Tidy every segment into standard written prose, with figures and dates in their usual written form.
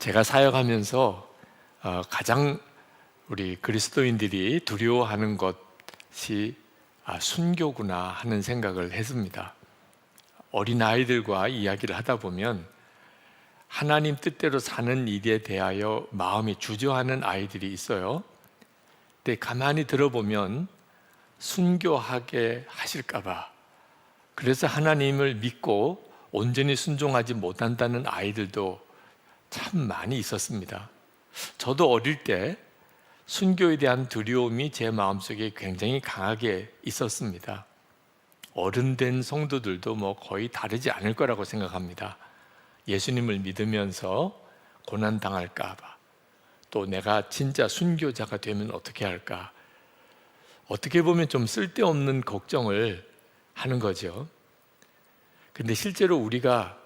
제가 사역하면서 가장 우리 그리스도인들이 두려워하는 것이 순교구나 하는 생각을 했습니다. 어린아이들과 이야기를 하다 보면 하나님 뜻대로 사는 일에 대하여 마음이 주저하는 아이들이 있어요. 근데 가만히 들어보면 순교하게 하실까 봐, 그래서 하나님을 믿고 온전히 순종하지 못한다는 아이들도 참 많이 있었습니다. 저도 어릴 때 순교에 대한 두려움이 제 마음속에 굉장히 강하게 있었습니다. 어른 된 성도들도 거의 다르지 않을 거라고 생각합니다. 예수님을 믿으면서 고난 당할까 봐, 또 내가 진짜 순교자가 되면 어떻게 할까, 어떻게 보면 좀 쓸데없는 걱정을 하는 거죠. 근데 실제로 우리가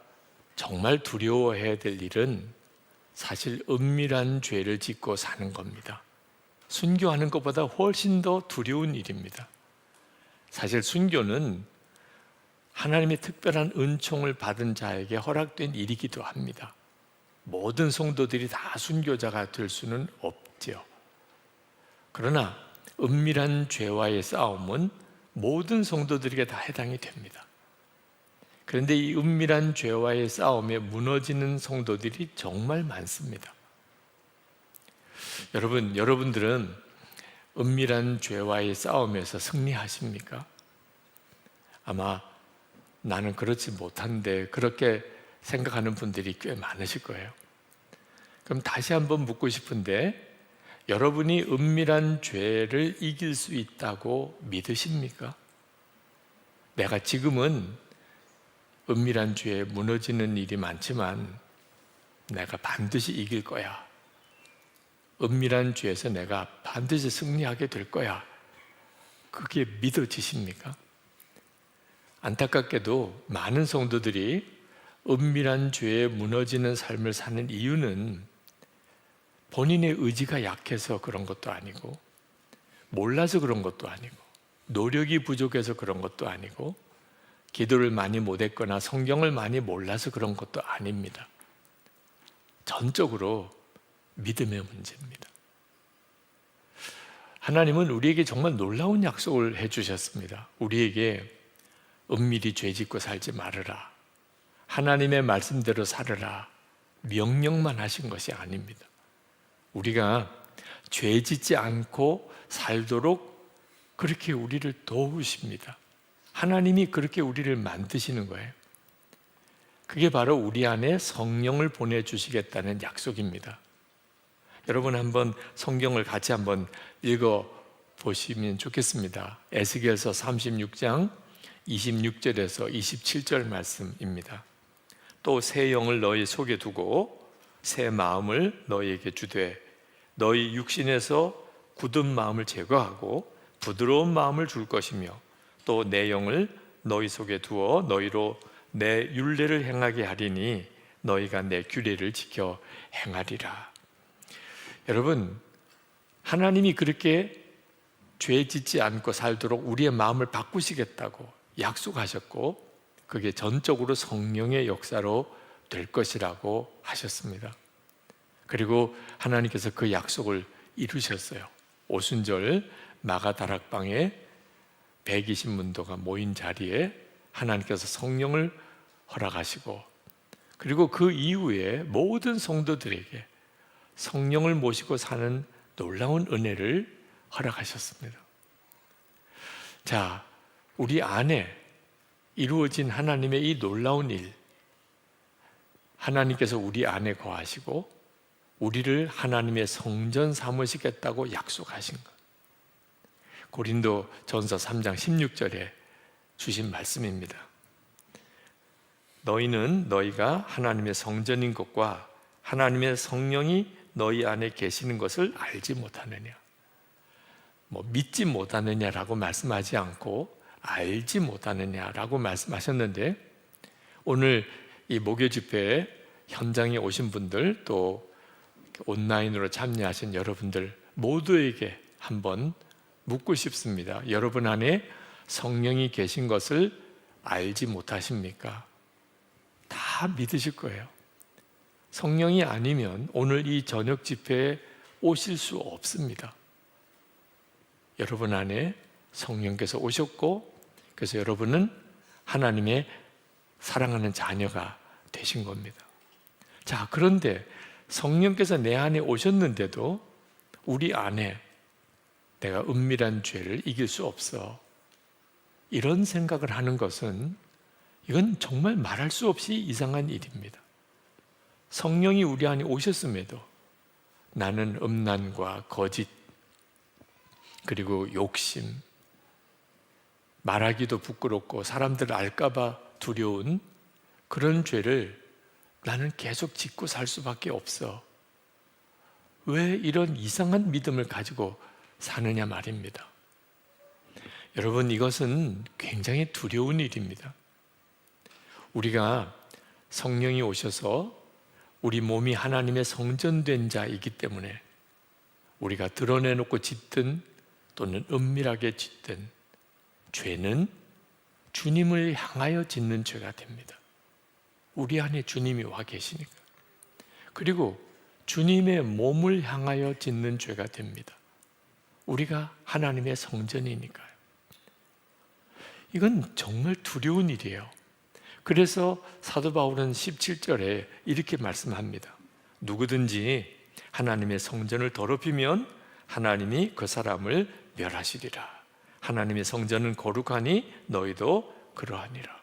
정말 두려워해야 될 일은 사실 은밀한 죄를 짓고 사는 겁니다. 순교하는 것보다 훨씬 더 두려운 일입니다. 사실 순교는 하나님의 특별한 은총을 받은 자에게 허락된 일이기도 합니다. 모든 성도들이 다 순교자가 될 수는 없죠. 그러나 은밀한 죄와의 싸움은 모든 성도들에게 다 해당이 됩니다. 그런데 이 은밀한 죄와의 싸움에 무너지는 성도들이 정말 많습니다. 여러분들은 은밀한 죄와의 싸움에서 승리하십니까? 아마 나는 그렇지 못한데 그렇게 생각하는 분들이 꽤 많으실 거예요. 그럼 다시 한번 묻고 싶은데, 여러분이 은밀한 죄를 이길 수 있다고 믿으십니까? 내가 지금은 은밀한 죄에 무너지는 일이 많지만 내가 반드시 이길 거야, 은밀한 죄에서 내가 반드시 승리하게 될 거야, 그게 믿어지십니까? 안타깝게도 많은 성도들이 은밀한 죄에 무너지는 삶을 사는 이유는 본인의 의지가 약해서 그런 것도 아니고, 몰라서 그런 것도 아니고, 노력이 부족해서 그런 것도 아니고, 기도를 많이 못했거나 성경을 많이 몰라서 그런 것도 아닙니다. 전적으로 믿음의 문제입니다. 하나님은 우리에게 정말 놀라운 약속을 해주셨습니다. 우리에게 은밀히 죄짓고 살지 말으라, 하나님의 말씀대로 살으라, 명령만 하신 것이 아닙니다. 우리가 죄짓지 않고 살도록 그렇게 우리를 도우십니다. 하나님이 그렇게 우리를 만드시는 거예요. 그게 바로 우리 안에 성령을 보내주시겠다는 약속입니다. 여러분, 한번 성경을 같이 한번 읽어보시면 좋겠습니다. 에스겔서 36장 26절에서 27절 말씀입니다. 또 새 영을 너희 속에 두고 새 마음을 너희에게 주되 너희 육신에서 굳은 마음을 제거하고 부드러운 마음을 줄 것이며 또 내 영을 너희 속에 두어 너희로 내 율례를 행하게 하리니 너희가 내 규례를 지켜 행하리라. 여러분, 하나님이 그렇게 죄 짓지 않고 살도록 우리의 마음을 바꾸시겠다고 약속하셨고, 그게 전적으로 성령의 역사로 될 것이라고 하셨습니다. 그리고 하나님께서 그 약속을 이루셨어요. 오순절 마가다락방에 120문도가 모인 자리에 하나님께서 성령을 허락하시고, 그리고 그 이후에 모든 성도들에게 성령을 모시고 사는 놀라운 은혜를 허락하셨습니다. 자, 우리 안에 이루어진 하나님의 이 놀라운 일, 하나님께서 우리 안에 거하시고 우리를 하나님의 성전 삼으시겠다고 약속하신 것, 고린도 전서 3장 16절에 주신 말씀입니다. 너희는 너희가 하나님의 성전인 것과 하나님의 성령이 너희 안에 계시는 것을 알지 못하느냐. 믿지 못하느냐라고 말씀하지 않고 알지 못하느냐라고 말씀하셨는데, 오늘 이 목요 집회에 현장에 오신 분들, 또 온라인으로 참여하신 여러분들 모두에게 한번 묻고 싶습니다. 여러분 안에 성령이 계신 것을 알지 못하십니까? 다 믿으실 거예요. 성령이 아니면 오늘 이 저녁 집회에 오실 수 없습니다. 여러분 안에 성령께서 오셨고, 그래서 여러분은 하나님의 사랑하는 자녀가 되신 겁니다. 자, 그런데 성령께서 내 안에 오셨는데도 우리 안에 내가 은밀한 죄를 이길 수 없어, 이런 생각을 하는 것은 이건 정말 말할 수 없이 이상한 일입니다. 성령이 우리 안에 오셨음에도 나는 음란과 거짓, 그리고 욕심, 말하기도 부끄럽고 사람들 알까봐 두려운 그런 죄를 나는 계속 짓고 살 수밖에 없어. 왜 이런 이상한 믿음을 가지고 사느냐 말입니다. 여러분, 이것은 굉장히 두려운 일입니다. 우리가 성령이 오셔서 우리 몸이 하나님의 성전된 자이기 때문에 우리가 드러내놓고 짓든 또는 은밀하게 짓든 죄는 주님을 향하여 짓는 죄가 됩니다. 우리 안에 주님이 와 계시니까. 그리고 주님의 몸을 향하여 짓는 죄가 됩니다. 우리가 하나님의 성전이니까요. 이건 정말 두려운 일이에요. 그래서 사도 바울은 17절에 이렇게 말씀합니다. 누구든지 하나님의 성전을 더럽히면 하나님이 그 사람을 멸하시리라. 하나님의 성전은 거룩하니 너희도 그러하니라.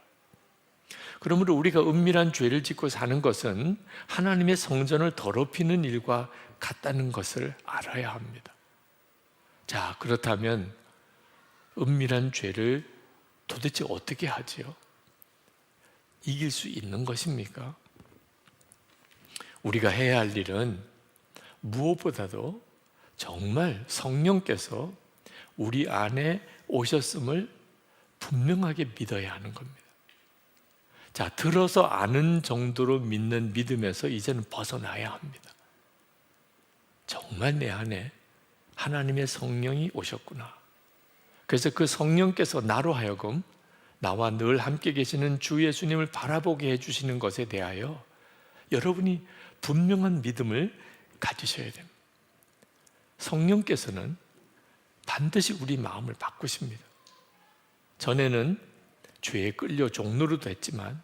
그러므로 우리가 은밀한 죄를 짓고 사는 것은 하나님의 성전을 더럽히는 일과 같다는 것을 알아야 합니다. 자, 그렇다면 은밀한 죄를 도대체 어떻게 하지요? 이길 수 있는 것입니까? 우리가 해야 할 일은 무엇보다도 정말 성령께서 우리 안에 오셨음을 분명하게 믿어야 하는 겁니다. 자, 들어서 아는 정도로 믿는 믿음에서 이제는 벗어나야 합니다. 정말 내 안에 하나님의 성령이 오셨구나. 그래서 그 성령께서 나로 하여금 나와 늘 함께 계시는 주 예수님을 바라보게 해주시는 것에 대하여 여러분이 분명한 믿음을 가지셔야 됩니다. 성령께서는 반드시 우리 마음을 바꾸십니다. 전에는 죄에 끌려 종노릇도 했지만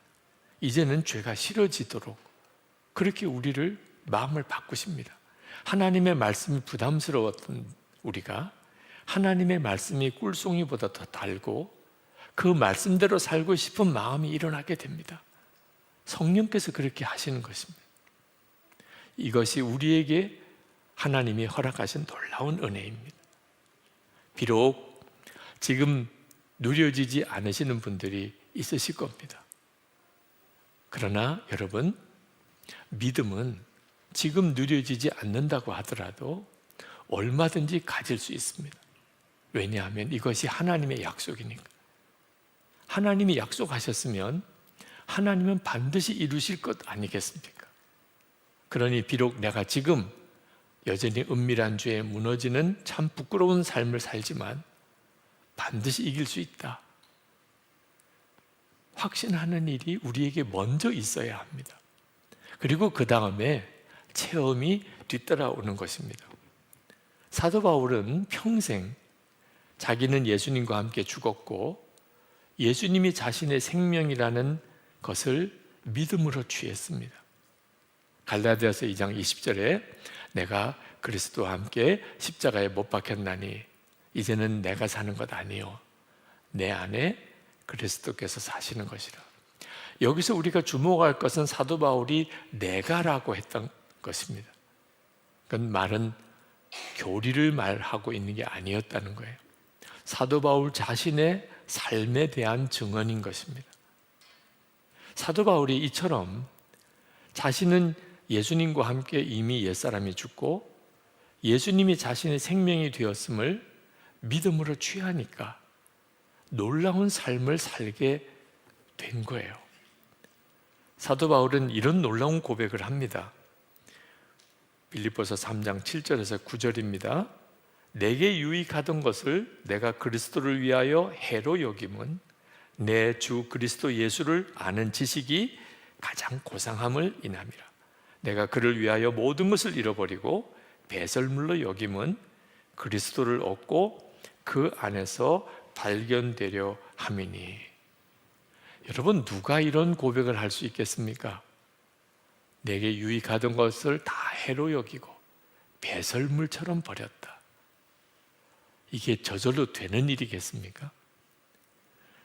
이제는 죄가 싫어지도록 그렇게 우리를 마음을 바꾸십니다. 하나님의 말씀이 부담스러웠던 우리가 하나님의 말씀이 꿀송이보다 더 달고 그 말씀대로 살고 싶은 마음이 일어나게 됩니다. 성령께서 그렇게 하시는 것입니다. 이것이 우리에게 하나님이 허락하신 놀라운 은혜입니다. 비록 지금 누려지지 않으시는 분들이 있으실 겁니다. 그러나 여러분, 믿음은 지금 누려지지 않는다고 하더라도 얼마든지 가질 수 있습니다. 왜냐하면 이것이 하나님의 약속이니까. 하나님이 약속하셨으면 하나님은 반드시 이루실 것 아니겠습니까? 그러니 비록 내가 지금 여전히 은밀한 죄에 무너지는 참 부끄러운 삶을 살지만 반드시 이길 수 있다. 확신하는 일이 우리에게 먼저 있어야 합니다. 그리고 그 다음에 체험이 뒤따라오는 것입니다. 사도 바울은 평생 자기는 예수님과 함께 죽었고 예수님이 자신의 생명이라는 것을 믿음으로 취했습니다. 갈라디아서 2장 20절에 내가 그리스도와 함께 십자가에 못 박혔나니 이제는 내가 사는 것 아니요 내 안에 그리스도께서 사시는 것이라. 여기서 우리가 주목할 것은 사도 바울이 내가라고 했던 것입니다. 그건 말은 교리를 말하고 있는 게 아니었다는 거예요. 사도 바울 자신의 삶에 대한 증언인 것입니다. 사도 바울이 이처럼 자신은 예수님과 함께 이미 옛사람이 죽고 예수님이 자신의 생명이 되었음을 믿음으로 취하니까 놀라운 삶을 살게 된 거예요. 사도 바울은 이런 놀라운 고백을 합니다. 빌립보서 3장 7절에서 9절입니다. 내게 유익하던 것을 내가 그리스도를 위하여 해로 여김은 내 주 그리스도 예수를 아는 지식이 가장 고상함을 인함이라. 내가 그를 위하여 모든 것을 잃어버리고 배설물로 여김은 그리스도를 얻고 그 안에서 발견되려 함이니. 여러분, 누가 이런 고백을 할 수 있겠습니까? 내게 유익하던 것을 다 해로 여기고 배설물처럼 버렸다. 이게 저절로 되는 일이겠습니까?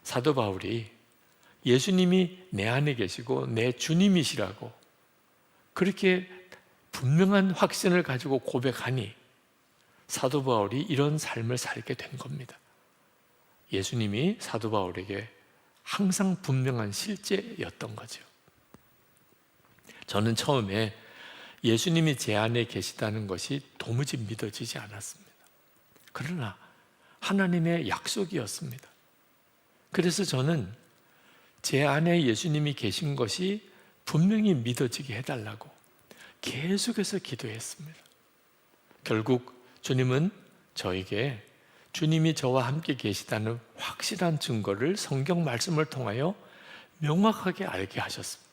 사도 바울이 예수님이 내 안에 계시고 내 주님이시라고 그렇게 분명한 확신을 가지고 고백하니 사도 바울이 이런 삶을 살게 된 겁니다. 예수님이 사도 바울에게 항상 분명한 실제였던 거죠. 저는 처음에 예수님이 제 안에 계시다는 것이 도무지 믿어지지 않았습니다. 그러나 하나님의 약속이었습니다. 그래서 저는 제 안에 예수님이 계신 것이 분명히 믿어지게 해달라고 계속해서 기도했습니다. 결국 주님은 저에게 주님이 저와 함께 계시다는 확실한 증거를 성경 말씀을 통하여 명확하게 알게 하셨습니다.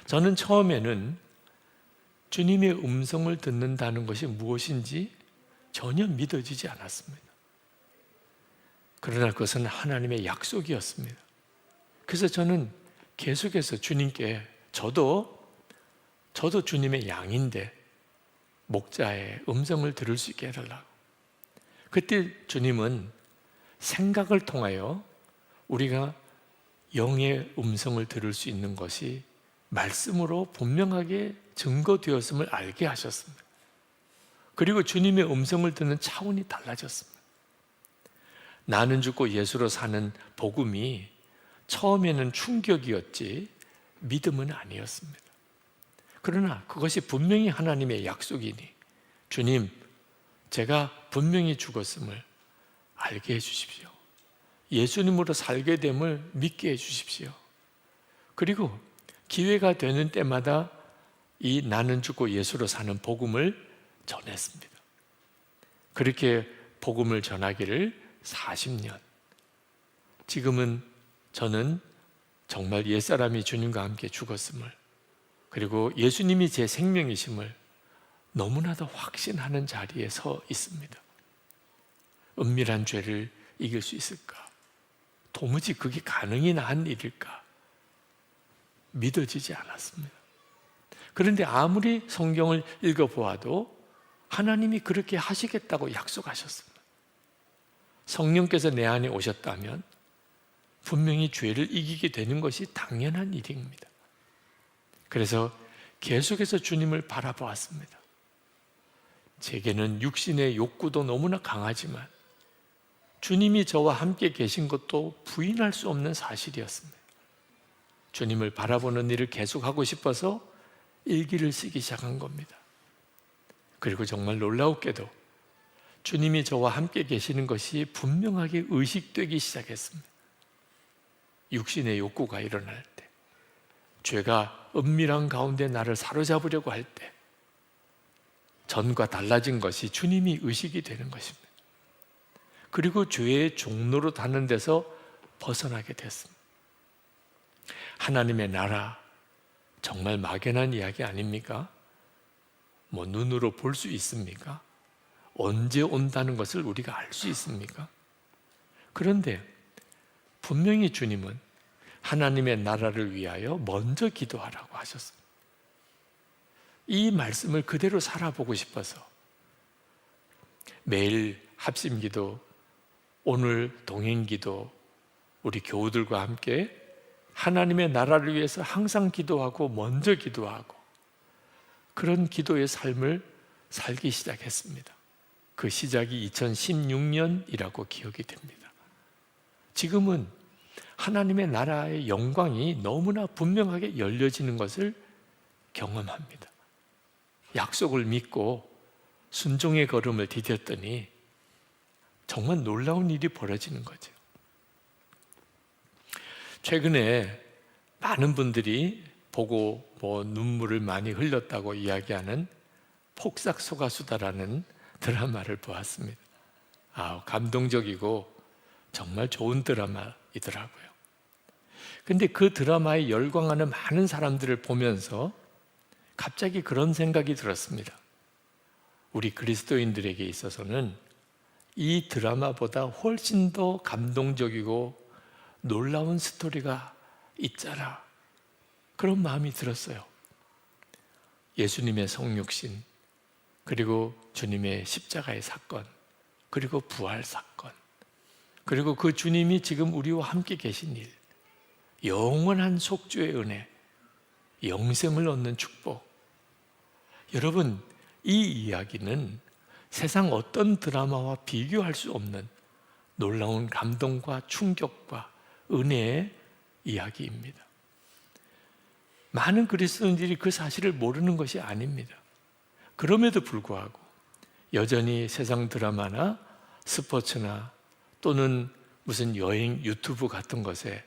저는 처음에는 주님의 음성을 듣는다는 것이 무엇인지 전혀 믿어지지 않았습니다. 그러나 그것은 하나님의 약속이었습니다. 그래서 저는 계속해서 주님께 저도 주님의 양인데 목자의 음성을 들을 수 있게 해달라고. 그때 주님은 생각을 통하여 우리가 영의 음성을 들을 수 있는 것이 말씀으로 분명하게 증거되었음을 알게 하셨습니다. 그리고 주님의 음성을 듣는 차원이 달라졌습니다. 나는 죽고 예수로 사는 복음이 처음에는 충격이었지 믿음은 아니었습니다. 그러나 그것이 분명히 하나님의 약속이니 주님, 제가 분명히 죽었음을 알게 해주십시오. 예수님으로 살게 됨을 믿게 해주십시오. 그리고 기회가 되는 때마다 이 나는 죽고 예수로 사는 복음을 전했습니다. 그렇게 복음을 전하기를 40년. 지금은 저는 정말 옛사람이 주님과 함께 죽었음을, 그리고 예수님이 제 생명이심을 너무나도 확신하는 자리에 서 있습니다. 은밀한 죄를 이길 수 있을까? 도무지 그게 가능이나 한 일일까? 믿어지지 않았습니다. 그런데 아무리 성경을 읽어보아도 하나님이 그렇게 하시겠다고 약속하셨습니다. 성령께서 내 안에 오셨다면 분명히 죄를 이기게 되는 것이 당연한 일입니다. 그래서 계속해서 주님을 바라보았습니다. 제게는 육신의 욕구도 너무나 강하지만 주님이 저와 함께 계신 것도 부인할 수 없는 사실이었습니다. 주님을 바라보는 일을 계속하고 싶어서 일기를 쓰기 시작한 겁니다. 그리고 정말 놀라웠게도 주님이 저와 함께 계시는 것이 분명하게 의식되기 시작했습니다. 육신의 욕구가 일어날 때, 죄가 은밀한 가운데 나를 사로잡으려고 할 때, 전과 달라진 것이 주님이 의식이 되는 것입니다. 그리고 죄의 종로로 닿는 데서 벗어나게 됐습니다. 하나님의 나라, 정말 막연한 이야기 아닙니까? 뭐 눈으로 볼 수 있습니까? 언제 온다는 것을 우리가 알 수 있습니까? 그런데 분명히 주님은 하나님의 나라를 위하여 먼저 기도하라고 하셨습니다. 이 말씀을 그대로 살아보고 싶어서 매일 합심기도, 오늘 동행기도, 우리 교우들과 함께 하나님의 나라를 위해서 항상 기도하고 먼저 기도하고 그런 기도의 삶을 살기 시작했습니다. 그 시작이 2016년이라고 기억이 됩니다. 지금은 하나님의 나라의 영광이 너무나 분명하게 열려지는 것을 경험합니다. 약속을 믿고 순종의 걸음을 디뎠더니 정말 놀라운 일이 벌어지는 거죠. 최근에 많은 분들이 보고 눈물을 많이 흘렸다고 이야기하는 폭삭소가수다라는 드라마를 보았습니다. 감동적이고 정말 좋은 드라마이더라고요. 근데 그 드라마에 열광하는 많은 사람들을 보면서 갑자기 그런 생각이 들었습니다. 우리 그리스도인들에게 있어서는 이 드라마보다 훨씬 더 감동적이고 놀라운 스토리가 있잖아. 그런 마음이 들었어요. 예수님의 성육신, 그리고 주님의 십자가의 사건, 그리고 부활 사건, 그리고 그 주님이 지금 우리와 함께 계신 일, 영원한 속죄의 은혜, 영생을 얻는 축복. 여러분, 이 이야기는 세상 어떤 드라마와 비교할 수 없는 놀라운 감동과 충격과 은혜의 이야기입니다. 많은 그리스도인들이 그 사실을 모르는 것이 아닙니다. 그럼에도 불구하고 여전히 세상 드라마나 스포츠나 또는 무슨 여행 유튜브 같은 것에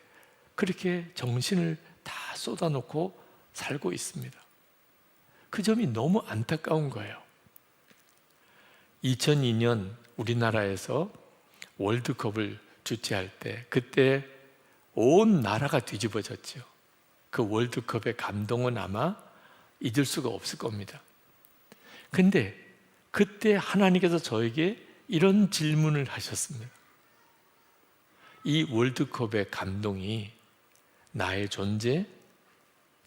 그렇게 정신을 다 쏟아놓고 살고 있습니다. 그 점이 너무 안타까운 거예요. 2002년 우리나라에서 월드컵을 주최할 때 그때 온 나라가 뒤집어졌죠. 그 월드컵의 감동은 아마 잊을 수가 없을 겁니다. 근데 그때 하나님께서 저에게 이런 질문을 하셨습니다. 이 월드컵의 감동이 나의 존재,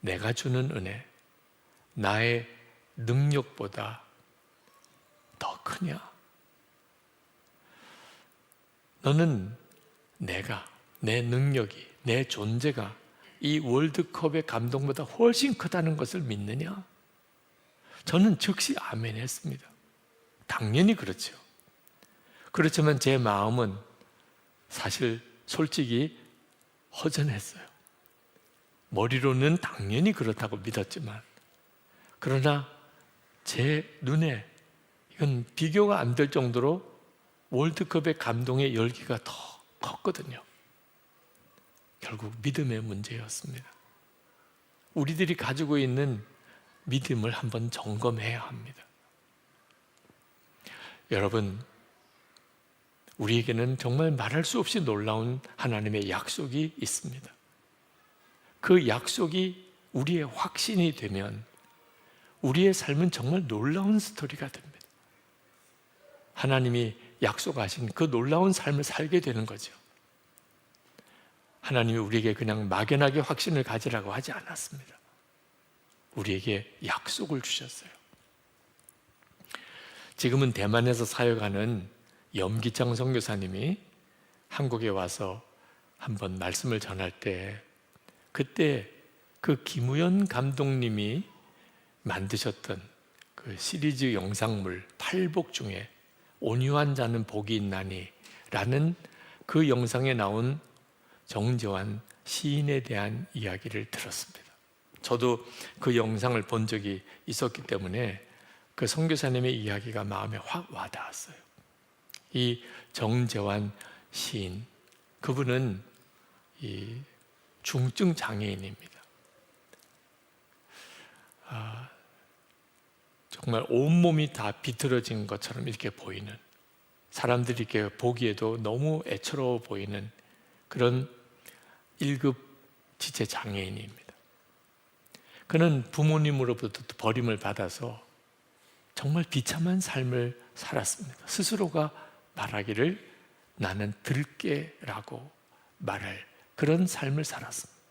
내가 주는 은혜, 나의 능력보다 더 크냐? 너는 내 능력이, 내 존재가 이 월드컵의 감동보다 훨씬 크다는 것을 믿느냐? 저는 즉시 아멘 했습니다. 당연히 그렇죠. 그렇지만 제 마음은 사실 솔직히 허전했어요. 머리로는 당연히 그렇다고 믿었지만, 그러나 제 눈에 이건 비교가 안 될 정도로 월드컵의 감동의 열기가 더 컸거든요. 결국 믿음의 문제였습니다. 우리들이 가지고 있는 믿음을 한번 점검해야 합니다. 여러분, 우리에게는 정말 말할 수 없이 놀라운 하나님의 약속이 있습니다. 그 약속이 우리의 확신이 되면 우리의 삶은 정말 놀라운 스토리가 됩니다. 하나님이 약속하신 그 놀라운 삶을 살게 되는 거죠. 하나님이 우리에게 그냥 막연하게 확신을 가지라고 하지 않았습니다. 우리에게 약속을 주셨어요. 지금은 대만에서 사역하는 염기창 선교사님이 한국에 와서 한번 말씀을 전할 때, 그때 그 김우연 감독님이 만드셨던 그 시리즈 영상물 8복 중에 온유한 자는 복이 있나니 라는 그 영상에 나온 정재환 시인에 대한 이야기를 들었습니다. 저도 그 영상을 본 적이 있었기 때문에 그 선교사님의 이야기가 마음에 확 와닿았어요. 이 정재환 시인, 그분은 이 중증 장애인입니다. 정말 온몸이 다 비틀어진 것처럼 이렇게 보이는, 사람들이 이렇게 보기에도 너무 애처로워 보이는 그런 1급 지체 장애인입니다. 그는 부모님으로부터 버림을 받아서 정말 비참한 삶을 살았습니다. 스스로가 말하기를 나는 들깨라고 말할 그런 삶을 살았습니다.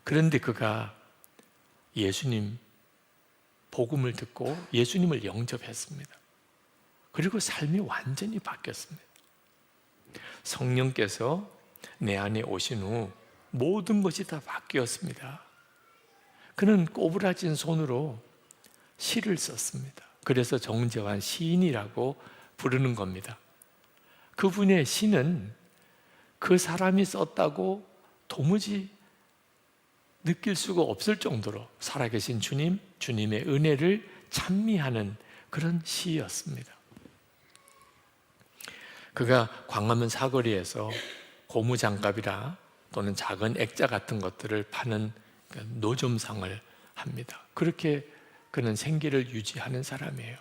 그런데 그가 예수님 복음을 듣고 예수님을 영접했습니다. 그리고 삶이 완전히 바뀌었습니다. 성령께서 내 안에 오신 후 모든 것이 다 바뀌었습니다. 그는 꼬부라진 손으로 시를 썼습니다. 그래서 정재환 시인이라고 부르는 겁니다. 그분의 시는 그 사람이 썼다고 도무지 느낄 수가 없을 정도로 살아계신 주님, 주님의 은혜를 찬미하는 그런 시였습니다. 그가 광화문 사거리에서 고무장갑이라 또는 작은 액자 같은 것들을 파는 노점상을 합니다. 그렇게 그는 생계를 유지하는 사람이에요.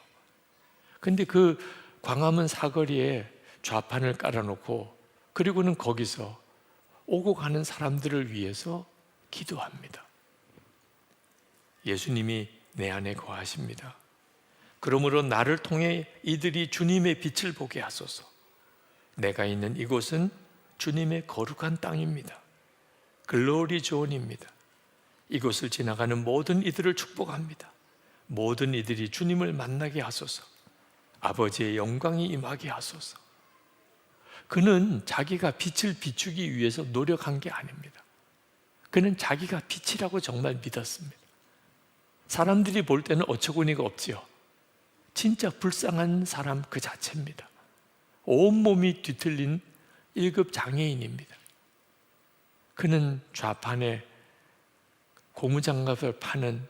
근데 그 광화문 사거리에 좌판을 깔아놓고 그리고는 거기서 오고 가는 사람들을 위해서 기도합니다. 예수님이 내 안에 거하십니다. 그러므로 나를 통해 이들이 주님의 빛을 보게 하소서. 내가 있는 이곳은 주님의 거룩한 땅입니다. 글로리 존입니다. 이곳을 지나가는 모든 이들을 축복합니다. 모든 이들이 주님을 만나게 하소서. 아버지의 영광이 임하게 하소서. 그는 자기가 빛을 비추기 위해서 노력한 게 아닙니다. 그는 자기가 빛이라고 정말 믿었습니다. 사람들이 볼 때는 어처구니가 없지요. 진짜 불쌍한 사람 그 자체입니다. 온몸이 뒤틀린 1급 장애인입니다. 그는 좌판에 고무장갑을 파는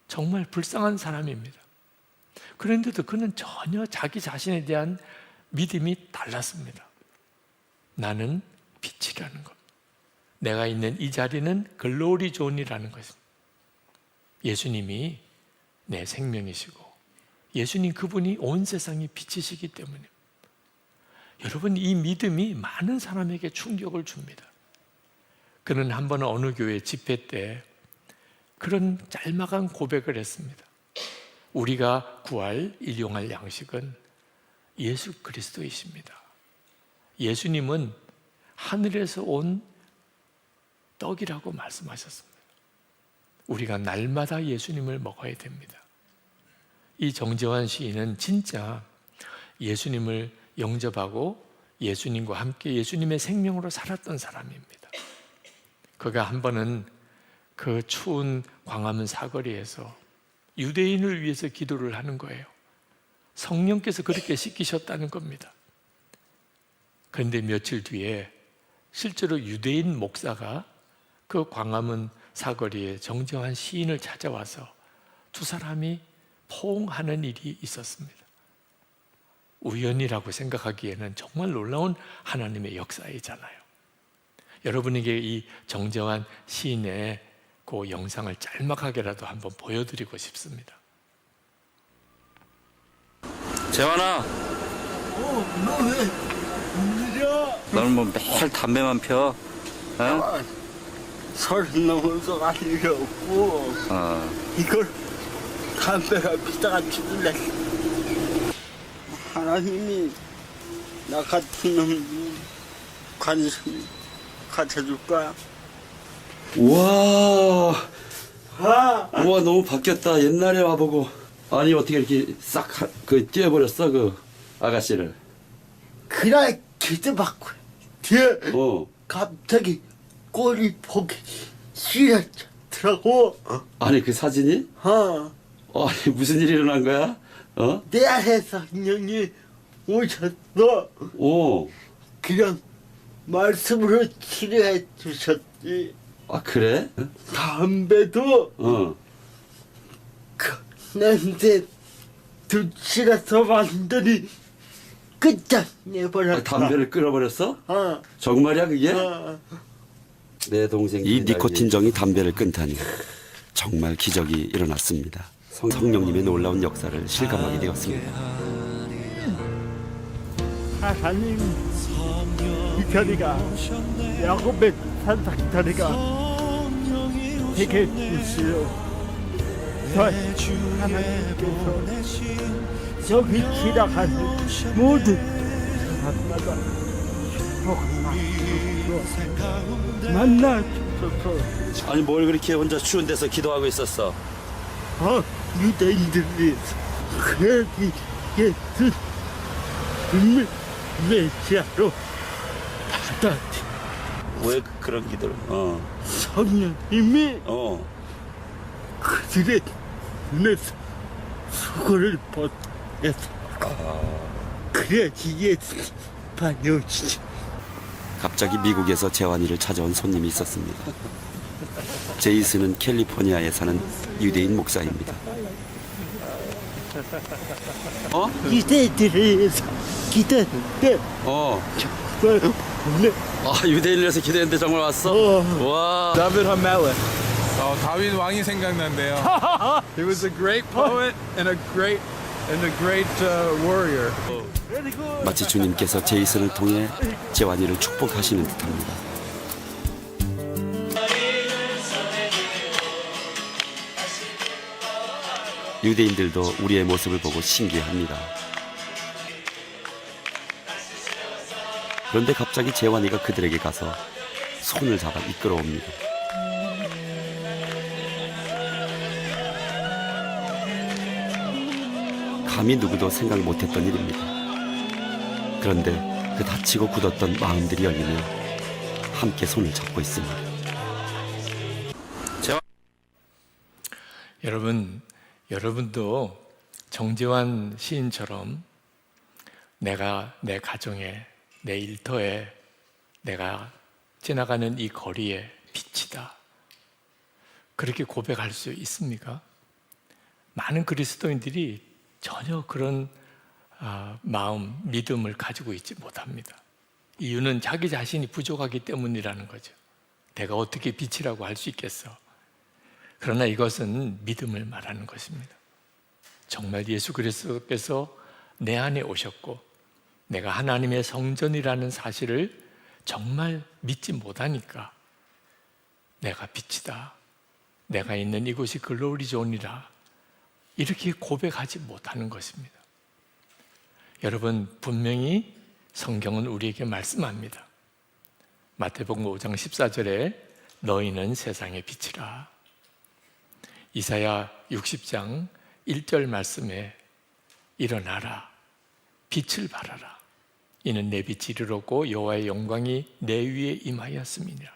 정말 불쌍한 사람입니다. 그런데도 그는 전혀 자기 자신에 대한 믿음이 달랐습니다. 나는 빛이라는 것. 내가 있는 이 자리는 글로리 존이라는 것입니다. 예수님이 내 생명이시고 예수님 그분이 온 세상의 빛이시기 때문에 여러분 이 믿음이 많은 사람에게 충격을 줍니다. 그는 한 번 어느 교회 집회 때 그런 짤막한 고백을 했습니다. 우리가 구할 일용할 양식은 예수 그리스도이십니다. 예수님은 하늘에서 온 떡이라고 말씀하셨습니다. 우리가 날마다 예수님을 먹어야 됩니다. 이 정재환 시인은 진짜 예수님을 영접하고 예수님과 함께 예수님의 생명으로 살았던 사람입니다. 그가 한 번은 그 추운 광화문 사거리에서 유대인을 위해서 기도를 하는 거예요. 성령께서 그렇게 시키셨다는 겁니다. 그런데 며칠 뒤에 실제로 유대인 목사가 그 광화문 사거리에 정재환 시인을 찾아와서 두 사람이 포옹하는 일이 있었습니다. 우연이라고 생각하기에는 정말 놀라운 하나님의 역사이잖아요. 여러분에게 이 정재환 시인의 그 영상을 짤막하게라도 한번 보여드리고 싶습니다. 재환아, 너 왜 느려? 너는 뭐 매일 담배만 펴? 어? 30 넘어서 아니려고 이걸 담배가 피다가 죽을래. 하나님이 나 같은 놈 관심 가져줄 거야. 우와, 아, 우와 너무 바뀌었다. 옛날에 와보고 아니 어떻게 이렇게 싹 뛰어버렸어 그 아가씨를. 그날 기도받고 뒤에 갑자기 꼬리 보기 싫어졌더라고. 아니 그 사진이? 아니 무슨 일이 일어난 거야? 내 안에서 인연이 오셨어. 그냥 말씀으로 치료해 주셨지. 아 그래? 담배도 그 냄새 두칠해서 완전히 끝장내버렸다. 담배를 끊어버렸어? 어. 정말이야 그게? 내 동생 이 니코틴정이 담배를 끊다니 정말 기적이 일어났습니다. 성령님의 놀라운 역사를 실감하게 되었습니다. 하나님 기다리가 야곱의 산사 기다리가 되게 주시오. 하나님께서 여기 지나가는 모든 사람마다 만나 주소서. 아니 뭘 그렇게 혼자 추운 데서 기도하고 있었어? 유대인들이 그래도 예수 메시아로 받아들여. 왜 그런 기도를? 성령님이 그들의 눈에서 수고를 벗겨서 그래야지 예수님 반여주지. 갑자기 미국에서 재환이를 찾아온 손님이 있었습니다. 제이슨은 캘리포니아에 사는 유대인 목사입니다. 유대인들을 위해서 기도했는데 정말 오늘 아 유대인을 위해서 기도했는데 정말 왔어? 와. 다빈 하멜렉. 다윈 왕이 생각난대요. He was a great poet and a great warrior. 마치 주님께서 제이슨을 통해 재환이를 축복하시는 듯합니다. 유대인들도 우리의 모습을 보고 신기해합니다. 그런데 갑자기 재환이가 그들에게 가서 손을 잡아 이끌어옵니다. 감히 누구도 생각 못했던 일입니다. 그런데 그 다치고 굳었던 마음들이 열리며 함께 손을 잡고 있습니다. 여러분도 정재환 시인처럼 내가 내 가정에, 내 일터에, 내가 지나가는 이 거리에 빛이다. 그렇게 고백할 수 있습니까? 많은 그리스도인들이 전혀 그런 마음, 믿음을 가지고 있지 못합니다. 이유는 자기 자신이 부족하기 때문이라는 거죠. 내가 어떻게 빛이라고 할 수 있겠어? 그러나 이것은 믿음을 말하는 것입니다. 정말 예수 그리스도께서 내 안에 오셨고 내가 하나님의 성전이라는 사실을 정말 믿지 못하니까 내가 빛이다, 내가 있는 이곳이 글로리 존이라 이렇게 고백하지 못하는 것입니다. 여러분, 분명히 성경은 우리에게 말씀합니다. 마태복음 5장 14절에 너희는 세상의 빛이라. 이사야 60장 1절 말씀에 일어나라, 빛을 발하라. 이는 내 빛이 이르렀고 여호와의 영광이 내 위에 임하였음이니라.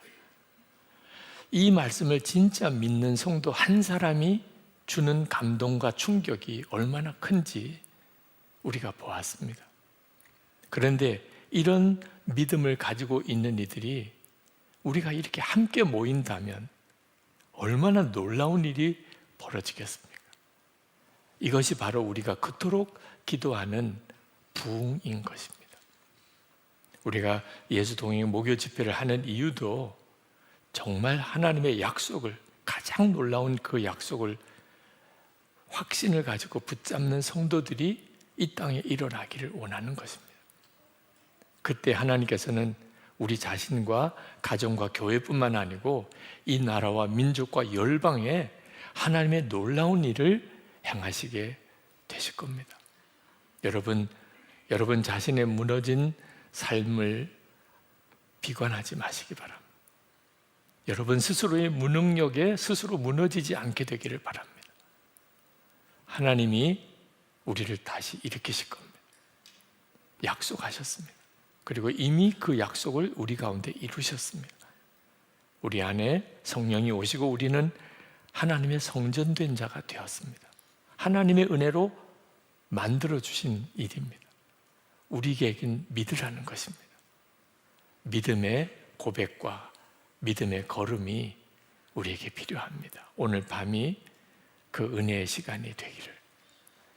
이 말씀을 진짜 믿는 성도 한 사람이 주는 감동과 충격이 얼마나 큰지 우리가 보았습니다. 그런데 이런 믿음을 가지고 있는 이들이 우리가 이렇게 함께 모인다면 얼마나 놀라운 일이 벌어지겠습니까? 이것이 바로 우리가 그토록 기도하는 부흥인 것입니다. 우리가 예수 동행 목요 집회를 하는 이유도 정말 하나님의 약속을, 가장 놀라운 그 약속을, 확신을 가지고 붙잡는 성도들이 이 땅에 일어나기를 원하는 것입니다. 그때 하나님께서는 우리 자신과 가정과 교회뿐만 아니고 이 나라와 민족과 열방에 하나님의 놀라운 일을 행하시게 되실 겁니다. 여러분 자신의 무너진 삶을 비관하지 마시기 바랍니다. 여러분 스스로의 무능력에 스스로 무너지지 않게 되기를 바랍니다. 하나님이 우리를 다시 일으키실 겁니다. 약속하셨습니다. 그리고 이미 그 약속을 우리 가운데 이루셨습니다. 우리 안에 성령이 오시고 우리는 하나님의 성전된 자가 되었습니다. 하나님의 은혜로 만들어주신 일입니다. 우리에겐 믿으라는 것입니다. 믿음의 고백과 믿음의 걸음이 우리에게 필요합니다. 오늘 밤이 그 은혜의 시간이 되기를,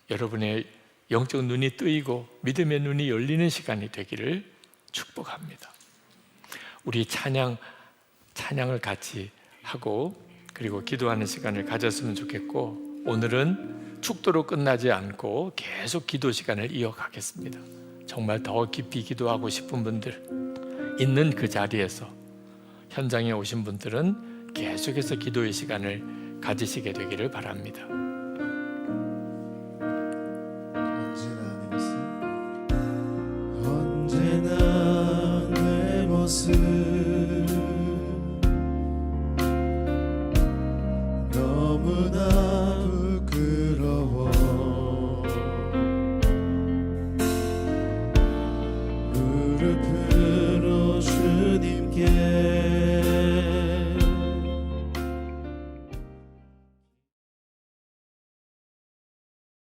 여러분의 영적 눈이 뜨이고 믿음의 눈이 열리는 시간이 되기를 축복합니다. 우리 찬양을 같이 하고 그리고 기도하는 시간을 가졌으면 좋겠고, 오늘은 축도로 끝나지 않고 계속 기도 시간을 이어가겠습니다. 정말 더 깊이 기도하고 싶은 분들 있는 그 자리에서, 현장에 오신 분들은 계속해서 기도의 시간을 가지시게 되기를 바랍니다. 언제나 내 모습 너무나 부끄러워. 무릎으로 주님께